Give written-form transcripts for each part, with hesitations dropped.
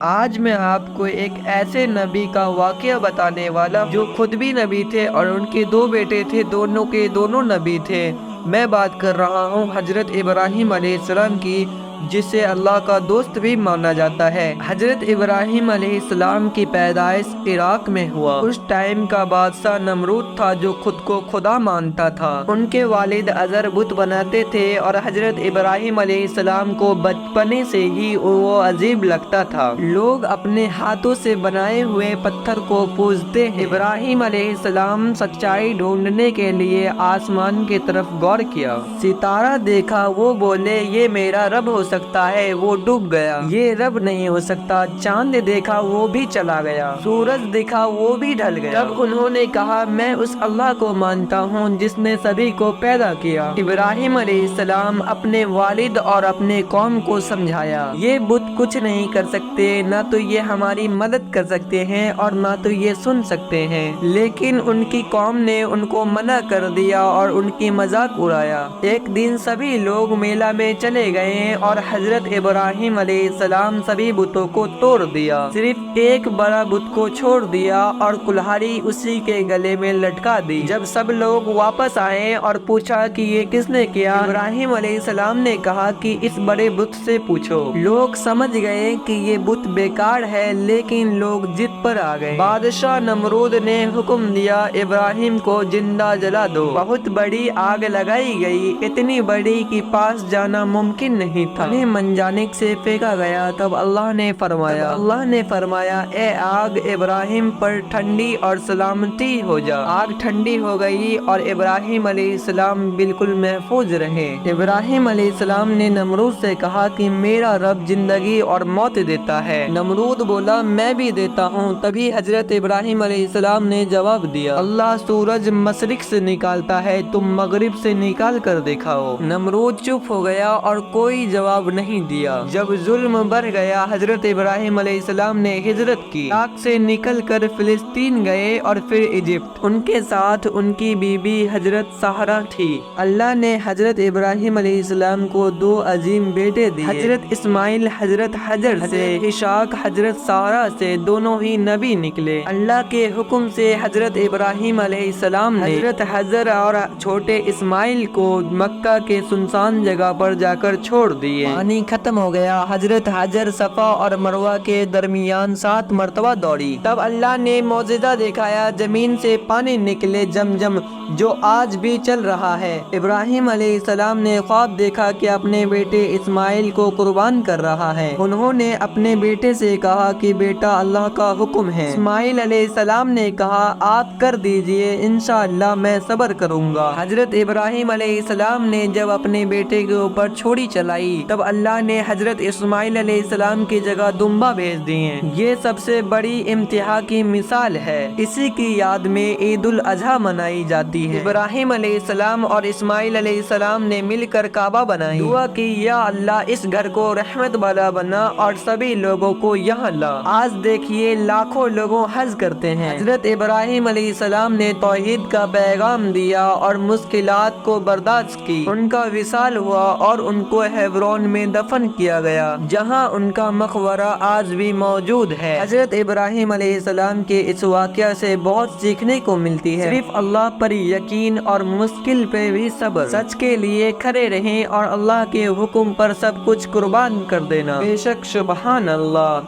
آج میں آپ کو ایک ایسے نبی کا واقعہ بتانے والا جو خود بھی نبی تھے اور ان کے دو بیٹے تھے، دونوں کے دونوں نبی تھے۔ میں بات کر رہا ہوں حضرت ابراہیم علیہ السلام کی، جسے اللہ کا دوست بھی مانا جاتا ہے۔ حضرت ابراہیم علیہ السلام کی پیدائش عراق میں ہوا۔ اس ٹائم کا بادشاہ نمرود تھا جو خود کو خدا مانتا تھا۔ ان کے والد ازر بت بناتے تھے اور حضرت ابراہیم علیہ السلام کو بچپنے سے ہی وہ عجیب لگتا تھا۔ لوگ اپنے ہاتھوں سے بنائے ہوئے پتھر کو پوجتے ہیں۔ ابراہیم علیہ السلام سچائی ڈھونڈنے کے لیے آسمان کی طرف غور کیا۔ ستارہ دیکھا، وہ بولے یہ میرا رب ہو سکتا ہے، وہ ڈوب گیا۔ یہ رب نہیں ہو سکتا۔ چاند دیکھا، وہ بھی چلا گیا۔ سورج دیکھا، وہ بھی ڈھل گیا۔ تب انہوں نے کہا میں اس اللہ کو مانتا ہوں جس نے سبھی کو پیدا کیا۔ ابراہیم علیہ السلام اپنے والد اور اپنے قوم کو سمجھایا، یہ بت کچھ نہیں کر سکتے، نہ تو یہ ہماری مدد کر سکتے ہیں اور نہ تو یہ سن سکتے ہیں۔ لیکن ان کی قوم نے ان کو منع کر دیا اور ان کی مذاق اڑایا۔ ایک دن سبھی لوگ میلہ میں چلے گئے اور حضرت ابراہیم علیہ السلام سبھی بتوں کو توڑ دیا، صرف ایک بڑا بت کو چھوڑ دیا اور کلہاڑی اسی کے گلے میں لٹکا دی۔ جب سب لوگ واپس آئے اور پوچھا کہ یہ کس نے کیا، ابراہیم علیہ السلام نے کہا کہ اس بڑے بت سے پوچھو۔ لوگ سمجھ گئے کہ یہ بت بیکار ہے، لیکن لوگ ضد پر آ گئے۔ بادشاہ نمرود نے حکم دیا ابراہیم کو زندہ جلا دو۔ بہت بڑی آگ لگائی گئی، اتنی بڑی کہ پاس جانا ممکن نہیں تھا۔ انہیں منجانب سے پھینکا گیا۔ تب اللہ نے فرمایا اے آگ ابراہیم پر ٹھنڈی اور سلامتی ہو جا۔ آگ ٹھنڈی ہو گئی اور ابراہیم علیہ السلام بالکل محفوظ رہے۔ ابراہیم علیہ السلام نے نمرود سے کہا کہ میرا رب زندگی اور موت دیتا ہے۔ نمرود بولا میں بھی دیتا ہوں۔ تبھی حضرت ابراہیم علیہ السلام نے جواب دیا، اللہ سورج مشرق سے نکالتا ہے، تم مغرب سے نکال کر دکھاؤ۔ نمرود چپ ہو گیا اور کوئی جواب نہیں دیا۔ جب ظلم بڑھ گیا، حضرت ابراہیم علیہ السلام نے ہجرت کی۔ عراق سے نکل کر فلسطین گئے اور پھر ایجپٹ۔ ان کے ساتھ ان کی بیوی حضرت سارہ تھی۔ اللہ نے حضرت ابراہیم علیہ السلام کو دو عظیم بیٹے دیے، حضرت اسماعیل حضرت حجر سے، اسحاق حضرت سارہ سے، دونوں ہی نبی نکلے۔ اللہ کے حکم سے حضرت ابراہیم علیہ السلام نے حضرت حجر اور چھوٹے اسماعیل کو مکہ کے سنسان جگہ پر جا کر چھوڑ دیے۔ پانی ختم ہو گیا۔ حضرت حجر صفا اور مروہ کے درمیان 7 مرتبہ دوڑی۔ تب اللہ نے معجزہ دکھایا، زمین سے پانی نکلے زمزم، جو آج بھی چل رہا ہے۔ ابراہیم علیہ السلام نے خواب دیکھا کہ اپنے بیٹے اسماعیل کو قربان کر رہا ہے۔ انہوں نے اپنے بیٹے سے کہا کہ بیٹا اللہ کا حکم ہے۔ اسماعیل علیہ السلام نے کہا آپ کر دیجئے، انشاءاللہ میں صبر کروں گا۔ حضرت ابراہیم علیہ السلام نے جب اپنے بیٹے کے اوپر چھری چلائی، تب اللہ نے حضرت اسماعیل علیہ السلام کی جگہ دمبا بھیج دیے۔ یہ سب سے بڑی امتحان کی مثال ہے۔ اسی کی یاد میں عید الاضحیٰ منائی جاتی ہے۔ ابراہیم علیہ السلام اور اسماعیل علیہ السلام نے مل کر کعبہ بنائی، دعا کی یا اللہ اس گھر کو رحمت والا بنا اور سبھی لوگوں کو یہاں لا۔ آج دیکھیے لاکھوں لوگوں حج کرتے ہیں۔ حضرت ابراہیم علیہ السلام نے توحید کا پیغام دیا اور مشکلات کو برداشت کی۔ ان کا وصال ہوا اور ان کو ہیبرون میں دفن کیا گیا، جہاں ان کا مقبرہ آج بھی موجود ہے۔ حضرت ابراہیم علیہ السلام کے اس واقعہ سے بہت سیکھنے کو ملتی ہے۔ صرف اللہ پر یقین اور مشکل پہ بھی صبر، سچ کے لیے کھڑے رہیں اور اللہ کے حکم پر سب کچھ قربان کر دینا۔ بے شک سبحان اللہ۔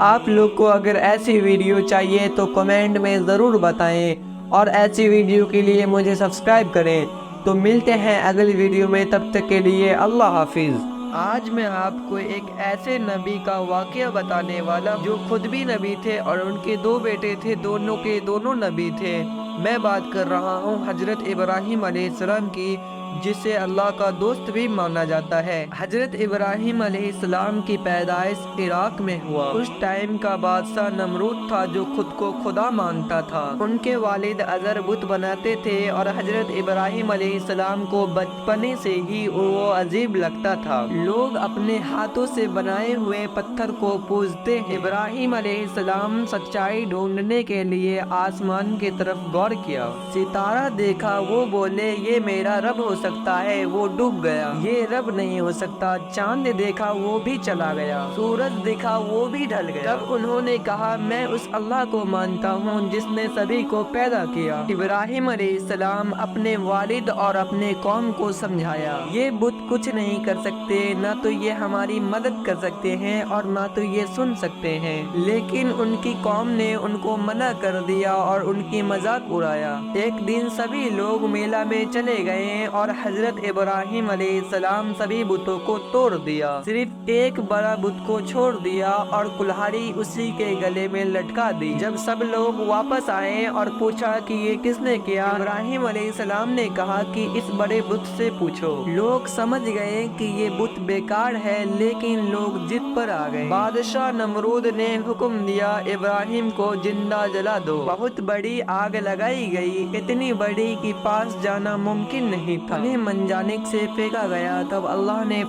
آپ لوگ کو اگر ایسی ویڈیو چاہیے تو کمنٹ میں ضرور بتائیں اور ایسی ویڈیو کے لیے مجھے سبسکرائب کریں۔ تو ملتے ہیں اگلی ویڈیو میں، تب تک کے لیے اللہ حافظ۔ آج میں آپ کو ایک ایسے نبی کا واقعہ بتانے والا جو خود بھی نبی تھے اور ان کے دو بیٹے تھے، دونوں کے دونوں نبی تھے۔ میں بات کر رہا ہوں حضرت ابراہیم علیہ السلام کی، جسے اللہ کا دوست بھی مانا جاتا ہے۔ حضرت ابراہیم علیہ السلام کی پیدائش عراق میں ہوا۔ اس ٹائم کا بادشاہ نمرود تھا جو خود کو خدا مانتا تھا۔ ان کے والد ازر بت بناتے تھے اور حضرت ابراہیم علیہ السلام کو بچپنے سے ہی وہ عجیب لگتا تھا۔ لوگ اپنے ہاتھوں سے بنائے ہوئے پتھر کو پوجتے ہیں۔ ابراہیم علیہ السلام سچائی ڈھونڈنے کے لیے آسمان کی طرف غور کیا۔ ستارہ دیکھا، وہ بولے یہ میرا رب ہو سکتا ہے وہ ڈوب گیا، یہ رب نہیں ہو سکتا، چاند دیکھا وہ بھی چلا گیا، سورج دیکھا وہ بھی ڈھل گیا۔ تب انہوں نے کہا میں اس اللہ کو مانتا ہوں جس نے سبھی کو پیدا کیا۔ ابراہیم علیہ السلام اپنے والد اور اپنے قوم کو سمجھایا یہ بت کچھ نہیں کر سکتے، نہ تو یہ ہماری مدد کر سکتے ہیں اور نہ تو یہ سن سکتے ہیں، لیکن ان کی قوم نے ان کو منع کر دیا اور ان کی مذاق اڑایا۔ ایک دن سبھی لوگ میلہ میں چلے گئے اور حضرت ابراہیم علیہ السلام سبھی بتوں کو توڑ دیا، صرف ایک بڑا بت کو چھوڑ دیا اور کلہاڑی اسی کے گلے میں لٹکا دی۔ جب سب لوگ واپس آئے اور پوچھا کہ یہ کس نے کیا، ابراہیم علیہ السلام نے کہا کہ اس بڑے بت سے پوچھو۔ لوگ سمجھ گئے کہ یہ بت بیکار ہے، لیکن لوگ ضد پر آ گئے۔ بادشاہ نمرود نے حکم دیا ابراہیم کو زندہ جلا دو۔ بہت بڑی آگ لگائی گئی، اتنی بڑی کہ پاس جانا ممکن نہیں تھا، انہیں منجانب سے پھینکا گیا۔ تب اللہ نے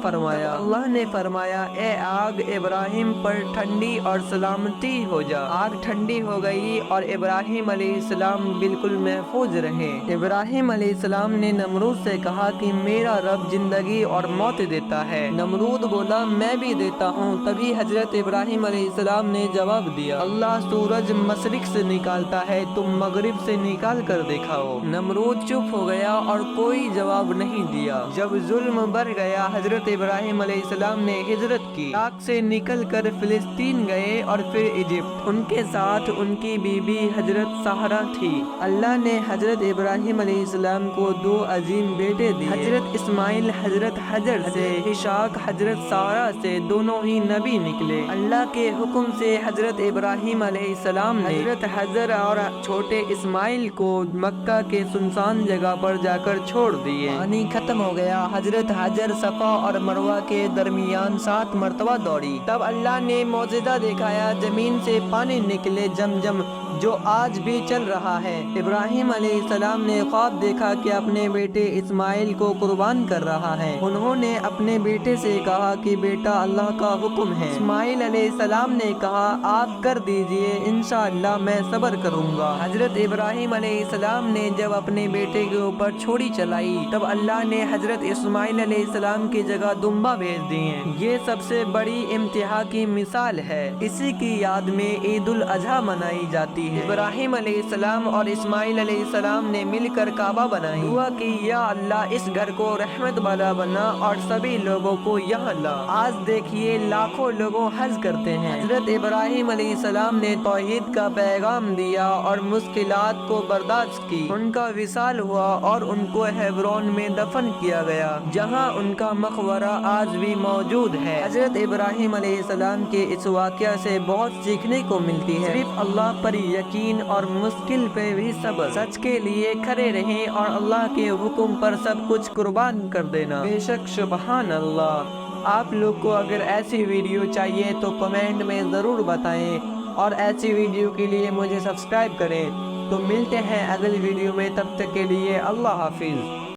فرمایا اے آگ ابراہیم پر ٹھنڈی اور سلامتی ہو جا۔ آگ ٹھنڈی ہو گئی اور ابراہیم علیہ السلام بالکل محفوظ رہے۔ ابراہیم علیہ السلام نے نمرود سے کہا کہ میرا رب زندگی اور موت دیتا ہے۔ نمرود بولا میں بھی دیتا ہوں۔ تبھی حضرت ابراہیم علیہ السلام نے جواب دیا اللہ سورج مشرق سے نکالتا ہے، تم مغرب سے نکال کر دکھاؤ۔ نمرود چپ ہو گیا اور کوئی جواب نہیں دیا۔ جب ظلم بڑھ گیا حضرت ابراہیم علیہ السلام نے ہجرت کی، عراق سے نکل کر فلسطین گئے اور پھر ایجپٹ۔ ان کے ساتھ ان کی بیوی حضرت سارہ تھی۔ اللہ نے حضرت ابراہیم علیہ السلام کو دو عظیم بیٹے دیے، حضرت اسماعیل حضرت حجر سے، اسحاق حضرت سارہ سے، دونوں ہی نبی نکلے۔ اللہ کے حکم سے حضرت ابراہیم علیہ السلام نے حضرت حجر اور چھوٹے اسماعیل کو مکہ کے سنسان جگہ پر جا کر چھوڑ دیے۔ پانی ختم ہو گیا، حضرت حجر صفا اور مروہ کے درمیان 7 مرتبہ دوڑی۔ تب اللہ نے معجزہ دکھایا، زمین سے پانی نکلے زمزم جو آج بھی چل رہا ہے۔ ابراہیم علیہ السلام نے خواب دیکھا کہ اپنے بیٹے اسماعیل کو قربان کر رہا ہے۔ انہوں نے اپنے بیٹے سے کہا کہ بیٹا اللہ کا حکم ہے۔ اسماعیل علیہ السلام نے کہا آپ کر دیجئے، انشاءاللہ میں صبر کروں گا۔ حضرت ابراہیم علیہ السلام نے جب اپنے بیٹے کے اوپر چھڑی چلائی، تب اللہ نے حضرت اسماعیل علیہ السلام کی جگہ دمبا بھیج دیے۔ یہ سب سے بڑی امتحان کی مثال ہے، اسی کی یاد میں عید الاضحیٰ منائی جاتی ہے۔ ابراہیم علیہ السلام اور اسماعیل علیہ السلام نے مل کر کعبہ بنائی، دعا کی یا اللہ اس گھر کو رحمت والا بنا اور سبھی لوگوں کو یہاں لا۔ آج دیکھیے لاکھوں لوگوں حج کرتے ہیں۔ حضرت ابراہیم علیہ السلام نے توحید کا پیغام دیا اور مشکلات کو برداشت کی، ان کا وصال ہوا اور ان کو ہیبرون میں دفن کیا گیا، جہاں ان کا مقبرہ آج بھی موجود ہے۔ حضرت ابراہیم علیہ السلام کے اس واقعہ سے بہت سیکھنے کو ملتی ہے، صرف اللہ پر یقین اور مشکل پہ بھی صبر، سچ کے لیے کھڑے رہیں اور اللہ کے حکم پر سب کچھ قربان کر دینا۔ بے شک سبحان اللہ۔ آپ لوگ کو اگر ایسی ویڈیو چاہیے تو کمنٹ میں ضرور بتائیں اور ایسی ویڈیو کے لیے مجھے سبسکرائب کریں۔ تو ملتے ہیں اگلی ویڈیو میں، تب تک کے لیے اللہ حافظ۔